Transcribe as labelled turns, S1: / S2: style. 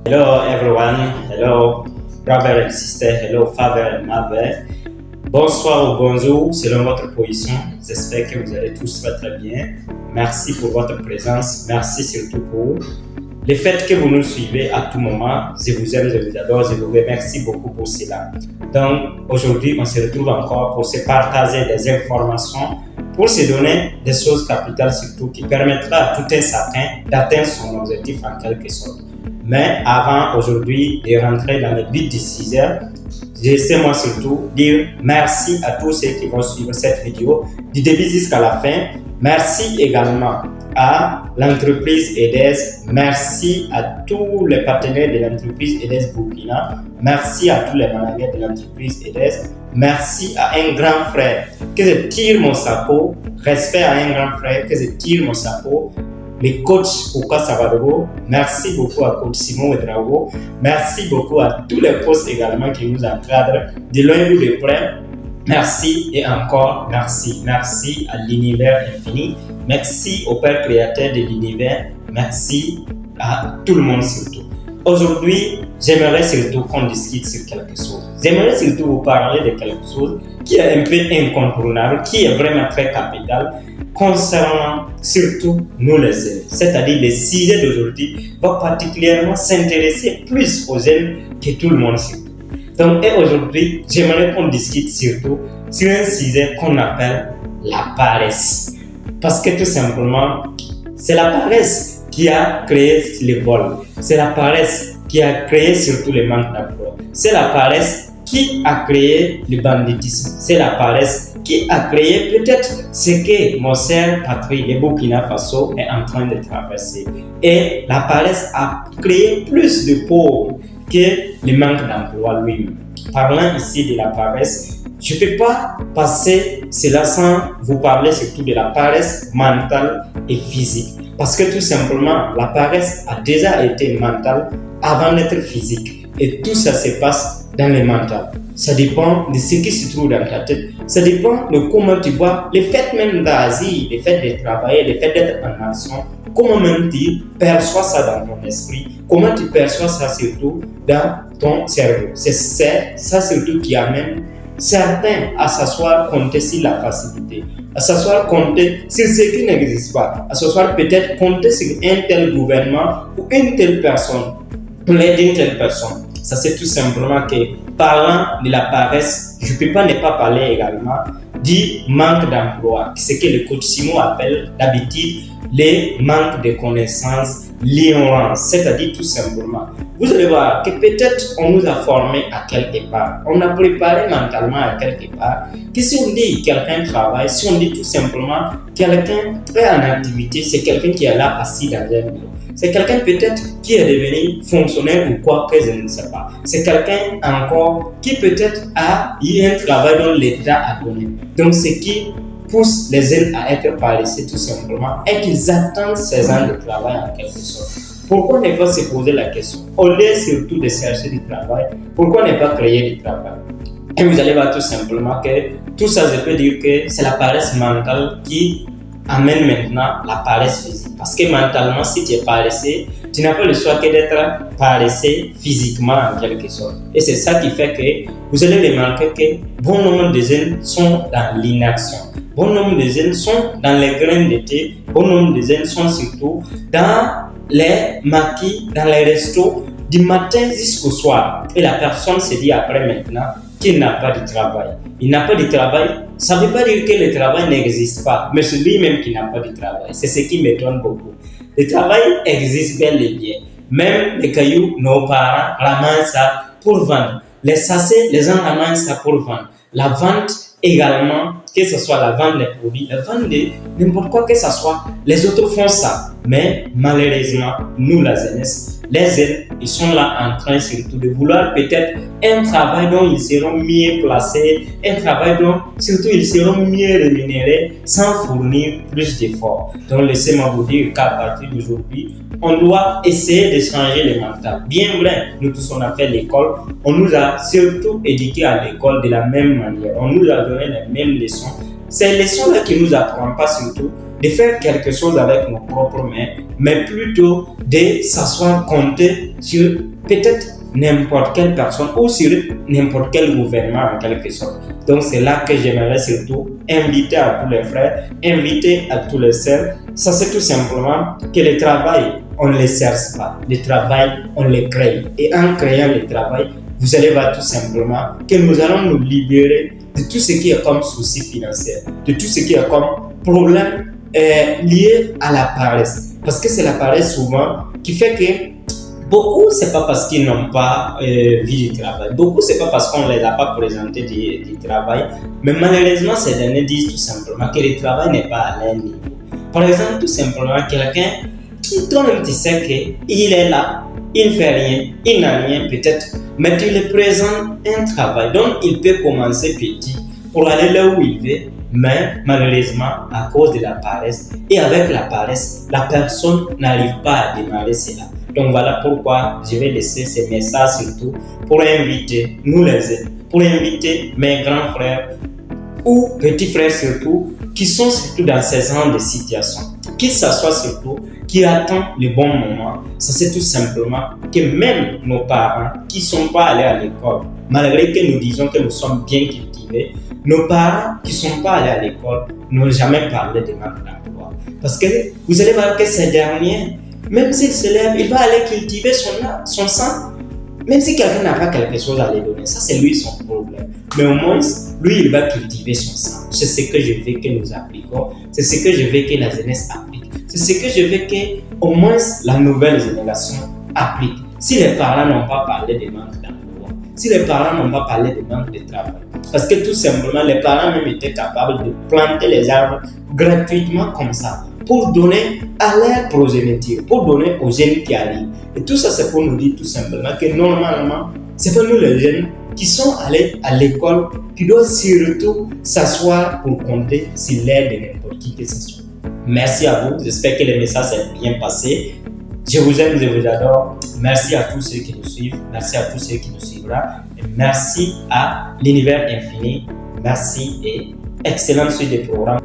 S1: Hello everyone, hello brother and sister, hello father and mother. Bonsoir ou bonjour selon votre position. J'espère que vous allez tous très bien. Merci pour votre présence, merci surtout pour le fait que vous nous suivez à tout moment. Je vous aime, je vous adore, je vous remercie beaucoup pour cela. Donc aujourd'hui, on se retrouve encore pour se partager des informations, pour se donner des choses capitales surtout qui permettra à tout un chacun d'atteindre son objectif en quelque sorte. Mais avant aujourd'hui de rentrer dans le but de 6 heures, j'essaie moi surtout dire merci à tous ceux qui vont suivre cette vidéo du début jusqu'à la fin. Merci également à l'entreprise EDES. Merci à tous les partenaires de l'entreprise EDES Burkina. Merci à tous les managers de l'entreprise EDES. Merci à un grand frère que je tire mon chapeau. Respect à un grand frère que je tire mon chapeau. Les coachs Kouka Savadogo, merci beaucoup à coach Simon Ouedraogo, merci beaucoup à tous les coachs également qui nous encadrent de loin ou de près. Merci et encore merci. Merci à l'univers infini, merci au Père créateur de l'univers, merci à tout le monde surtout. Aujourd'hui, j'aimerais surtout qu'on discute sur quelque chose. J'aimerais surtout vous parler de quelque chose qui est un peu incontournable, qui est vraiment très capital, concernant surtout nous les jeunes. C'est-à-dire le sujet d'aujourd'hui va particulièrement s'intéresser plus aux jeunes que tout le monde surtout. Donc aujourd'hui, j'aimerais qu'on discute surtout sur un sujet qu'on appelle la paresse. Parce que tout simplement, c'est la paresse qui a créé le vol. C'est la paresse qui a créé surtout le manque d'emploi. C'est la paresse qui a créé le banditisme. C'est la paresse qui a créé peut-être ce que mon cher patrie, le Burkina Faso, est en train de traverser. Et la paresse a créé plus de pauvres que le manque d'emploi lui-même. Parlant ici de la paresse, je ne peux pas passer cela sans vous parler surtout de la paresse mentale et physique. Parce que tout simplement, la paresse a déjà été mentale avant d'être physique. Et tout ça se passe dans le mental. Ça dépend de ce qui se trouve dans ta tête. Ça dépend de comment tu vois le fait même d'agir, le fait de travailler, le fait d'être en action. Comment même tu perçois ça dans ton esprit. Comment tu perçois ça surtout dans ton cerveau. C'est ça surtout qui amène certains à s'asseoir compter sur la facilité, à s'asseoir compter sur ce qui n'existe pas, à s'asseoir peut-être compter sur un tel gouvernement ou une telle personne, l'aide d'une telle personne. Ça c'est tout simplement que parlant de la paresse, je ne peux pas ne pas parler également du manque d'emploi, ce que le coach Simon appelle d'habitude le manque de connaissances, l'ignorance, c'est-à-dire tout simplement. Vous allez voir que peut-être on nous a formés à quelque part, on a préparé mentalement à quelque part, que si on dit quelqu'un travaille, si on dit tout simplement quelqu'un est en activité, c'est quelqu'un qui est là assis dans un bureau. C'est quelqu'un peut-être qui est devenu fonctionnaire ou quoi que je ne sais pas. C'est quelqu'un encore qui peut-être a eu un travail dont l'État a donné. Donc ce qui pousse les jeunes à être paresseux tout simplement et qu'ils attendent 16 ans de travail en quelque sorte. Pourquoi ne pas se poser la question? Au lieu surtout de chercher du travail, pourquoi ne pas créer du travail? Et vous allez voir tout simplement que tout ça, je peux dire que c'est la paresse mentale qui amène maintenant la paresse physique. Parce que mentalement, si tu es paresseux, tu n'as pas le choix que d'être paresseux physiquement en quelque sorte. Et c'est ça qui fait que vous allez remarquer que bon nombre de jeunes sont dans l'inaction. Bon nombre de jeunes sont dans les graines de thé. Bon nombre de jeunes sont surtout dans les maquis, dans les restos du matin jusqu'au soir. Et la personne se dit après maintenant qu'il n'a pas de travail. Il n'a pas de travail. Ça ne veut pas dire que le travail n'existe pas, mais c'est lui-même qui n'a pas de travail. C'est ce qui m'étonne beaucoup. Le travail existe bel et bien. Même les cailloux, nos parents ramassent ça pour vendre. Les sachets, les gens ramassent ça pour vendre. La vente également, que ce soit la vente des produits, la vente de n'importe quoi que ce soit, les autres font ça. Mais malheureusement, nous, la jeunesse, les jeunes, ils sont là en train surtout de vouloir peut-être un travail dont ils seront mieux placés, un travail dont surtout ils seront mieux rémunérés sans fournir plus d'efforts. Donc laissez-moi vous dire qu'à partir d'aujourd'hui, on doit essayer de changer le mental. Bien vrai, nous tous on a fait l'école, on nous a surtout éduqués à l'école de la même manière, on nous a donné les mêmes leçons. Ces leçons-là qui ne nous apprennent pas surtout de faire quelque chose avec nos propres mains, mais plutôt de s'asseoir, compter sur peut-être n'importe quelle personne ou sur n'importe quel gouvernement en quelque sorte. Donc c'est là que j'aimerais surtout inviter à tous les frères, inviter à tous les sœurs. Ça c'est tout simplement que le travail, on ne le cherche pas. Le travail, on le crée. Et en créant le travail, vous allez voir tout simplement que nous allons nous libérer de tout ce qui est comme souci financier, de tout ce qui est comme problème lié à la paresse. Parce que c'est la paresse souvent qui fait que beaucoup, c'est pas parce qu'ils n'ont pas vu du travail. Beaucoup, c'est pas parce qu'on les a pas présenté du travail. Mais malheureusement, ces derniers disent tout simplement que le travail n'est pas à leur niveau. Par exemple, tout simplement, quelqu'un qui toi-même tu sais qu'il est là, il ne fait rien, il n'a rien peut-être, mais tu lui présentes un travail. Donc, il peut commencer petit pour aller là où il veut. Mais malheureusement, à cause de la paresse, et avec la paresse, la personne n'arrive pas à démarrer cela. Donc voilà pourquoi je vais laisser ces messages surtout pour inviter, nous les aider, pour inviter mes grands frères ou petits frères surtout, qui sont surtout dans ces genres de situations, qui s'assoient surtout, qui attendent le bon moment. Ça c'est tout simplement que même nos parents qui ne sont pas allés à l'école, malgré que nous disons que nous sommes bien cultivés, nos parents qui ne sont pas allés à l'école n'ont jamais parlé de manque d'emploi. Parce que vous allez voir que ces derniers, même s'il se lève, il va aller cultiver son sang. Même si quelqu'un n'a pas quelque chose à lui donner, ça c'est lui son problème. Mais au moins, lui, il va cultiver son sang. C'est ce que je veux que nous appliquons. C'est ce que je veux que la jeunesse applique. C'est ce que je veux que, au moins, la nouvelle génération applique. Si les parents n'ont pas parlé de manque d'emploi, si les parents n'ont pas parlé de manque de travail, parce que tout simplement, les parents même étaient capables de planter les arbres gratuitement comme ça, pour donner à leur progéniture, pour donner aux jeunes qui arrivent. Et tout ça, c'est pour nous dire tout simplement que normalement, c'est pas nous les jeunes qui sont allés à l'école qui doivent surtout s'asseoir pour compter sur l'aide de n'importe qui que ce soit. Merci à vous, j'espère que le message est bien passé. Je vous aime, je vous adore. Merci à tous ceux qui nous suivent, merci à tous ceux qui nous suivront. Et merci à l'univers infini. Merci et excellente suite des programmes.